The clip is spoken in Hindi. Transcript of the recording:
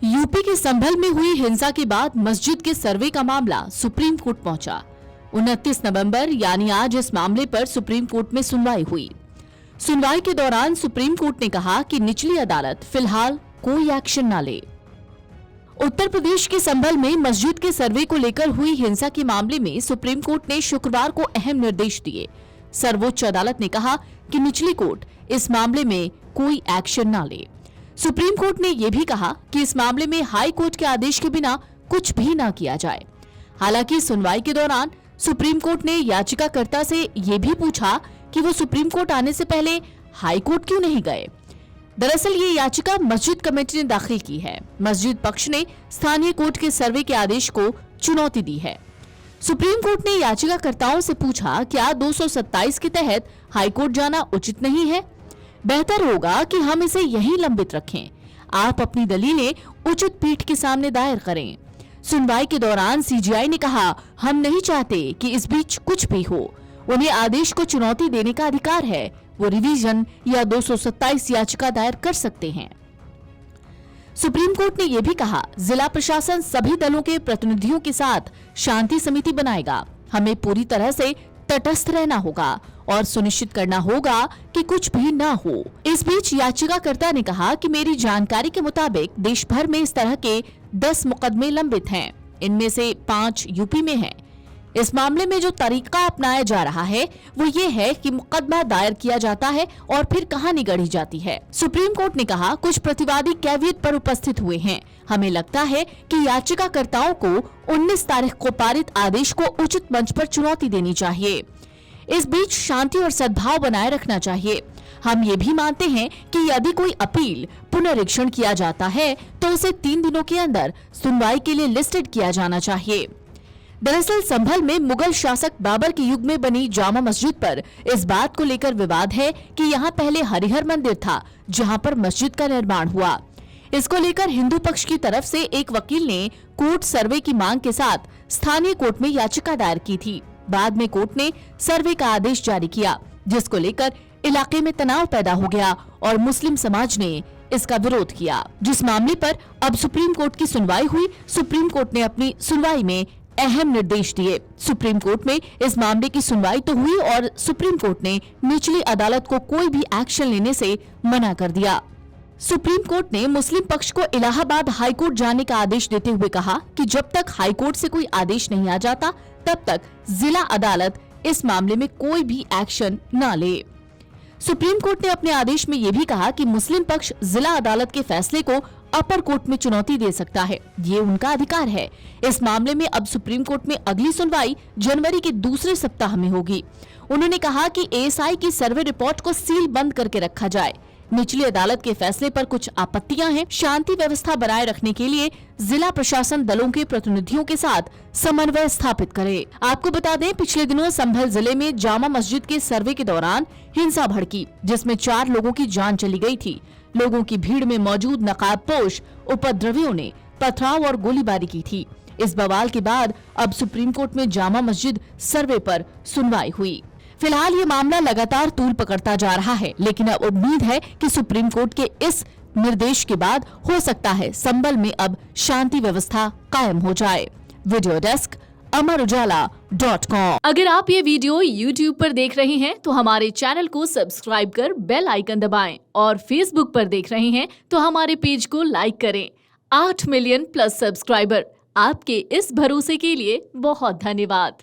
यूपी के संभल में हुई हिंसा के बाद मस्जिद के सर्वे का मामला सुप्रीम कोर्ट पहुंचा। 29 नवंबर यानी आज इस मामले पर सुप्रीम कोर्ट में सुनवाई हुई। सुनवाई के दौरान सुप्रीम कोर्ट ने कहा कि निचली अदालत फिलहाल कोई एक्शन न ले। उत्तर प्रदेश के संभल में मस्जिद के सर्वे को लेकर हुई हिंसा के मामले में सुप्रीम कोर्ट ने शुक्रवार को अहम निर्देश दिए। सर्वोच्च अदालत ने कहा कि निचली कोर्ट इस मामले में कोई एक्शन न ले। सुप्रीम कोर्ट ने यह भी कहा कि इस मामले में हाई कोर्ट के आदेश के बिना कुछ भी न किया जाए। हालांकि सुनवाई के दौरान सुप्रीम कोर्ट ने याचिकाकर्ता से यह भी पूछा कि वो सुप्रीम कोर्ट आने से पहले हाई कोर्ट क्यों नहीं गए। दरअसल ये याचिका मस्जिद कमेटी ने दाखिल की है। मस्जिद पक्ष ने स्थानीय कोर्ट के सर्वे के आदेश को चुनौती दी है। सुप्रीम कोर्ट ने याचिकाकर्ताओं से पूछा, क्या 227 के तहत हाईकोर्ट जाना उचित नहीं है? बेहतर होगा कि हम इसे यहीं लंबित रखें। आप अपनी दलीलें उचित पीठ के सामने दायर करें। सुनवाई के दौरान सीजेआई ने कहा, हम नहीं चाहते कि इस बीच कुछ भी हो। उन्हें आदेश को चुनौती देने का अधिकार है। वो रिवीजन या 227 याचिका दायर कर सकते हैं। सुप्रीम कोर्ट ने यह भी कहा, जिला प्रशासन सभी दलों के प्रतिनिधियों के साथ शांति समिति बनाएगा। हमें पूरी तरह से तटस्थ रहना होगा और सुनिश्चित करना होगा कि कुछ भी न हो। इस बीच याचिकाकर्ता ने कहा कि मेरी जानकारी के मुताबिक देश भर में इस तरह के 10 मुकदमे लंबित हैं। इनमें से 5 यूपी में हैं। इस मामले में जो तरीका अपनाया जा रहा है वो ये है कि मुकदमा दायर किया जाता है और फिर कहानी गढ़ी जाती है। सुप्रीम कोर्ट ने कहा, कुछ प्रतिवादी कैवियट पर उपस्थित हुए हैं। हमें लगता है कि याचिकाकर्ताओं को 19 तारीख को पारित आदेश को उचित मंच पर चुनौती देनी चाहिए। इस बीच शांति और सद्भाव बनाए रखना चाहिए। हम ये भी मानते हैं कि यदि कोई अपील पुनरीक्षण किया जाता है तो उसे 3 दिनों के अंदर सुनवाई के लिए लिस्टेड किया जाना चाहिए। दरअसल संभल में मुगल शासक बाबर के युग में बनी जामा मस्जिद पर इस बात को लेकर विवाद है कि यहाँ पहले हरिहर मंदिर था जहाँ पर मस्जिद का निर्माण हुआ। इसको लेकर हिंदू पक्ष की तरफ से एक वकील ने कोर्ट सर्वे की मांग के साथ स्थानीय कोर्ट में याचिका दायर की थी। बाद में कोर्ट ने सर्वे का आदेश जारी किया, जिसको लेकर इलाके में तनाव पैदा हो गया और मुस्लिम समाज ने इसका विरोध किया, जिस मामले पर अब सुप्रीम कोर्ट की सुनवाई हुई। सुप्रीम कोर्ट ने अपनी सुनवाई में अहम निर्देश दिए। सुप्रीम कोर्ट में इस मामले की सुनवाई तो हुई और सुप्रीम कोर्ट ने निचली अदालत को कोई भी एक्शन लेने से मना कर दिया। सुप्रीम कोर्ट ने मुस्लिम पक्ष को इलाहाबाद हाईकोर्ट जाने का आदेश देते हुए कहा कि जब तक हाईकोर्ट से कोई आदेश नहीं आ जाता तब तक जिला अदालत इस मामले में कोई भी एक्शन न ले। सुप्रीम कोर्ट ने अपने आदेश में ये भी कहा कि मुस्लिम पक्ष जिला अदालत के फैसले को अपर कोर्ट में चुनौती दे सकता है। ये उनका अधिकार है। इस मामले में अब सुप्रीम कोर्ट में अगली सुनवाई जनवरी के दूसरे सप्ताह में होगी। उन्होंने कहा कि एएसआई की सर्वे रिपोर्ट को सील बंद करके रखा जाए। निचली अदालत के फैसले पर कुछ आपत्तियां हैं। शांति व्यवस्था बनाए रखने के लिए जिला प्रशासन दलों के प्रतिनिधियों के साथ समन्वय स्थापित करे। आपको बता दें, पिछले दिनों संभल जिले में जामा मस्जिद के सर्वे के दौरान हिंसा भड़की, जिसमें 4 लोगों की जान चली गई थी। लोगों की भीड़ में मौजूद नकाबपोश उपद्रवियों ने पथराव और गोलीबारी की थी। इस बवाल के बाद अब सुप्रीम कोर्ट में जामा मस्जिद सर्वे पर सुनवाई हुई। फिलहाल ये मामला लगातार तूल पकड़ता जा रहा है, लेकिन अब उम्मीद है कि सुप्रीम कोर्ट के इस निर्देश के बाद हो सकता है संभल में अब शांति व्यवस्था कायम हो जाए। Video desk amarujala.com। अगर आप ये वीडियो YouTube पर देख रहे हैं तो हमारे चैनल को सब्सक्राइब कर बेल आइकन दबाएं और Facebook पर देख रहे हैं तो हमारे पेज को लाइक करें। 8 मिलियन प्लस सब्सक्राइबर, आपके इस भरोसे के लिए बहुत धन्यवाद।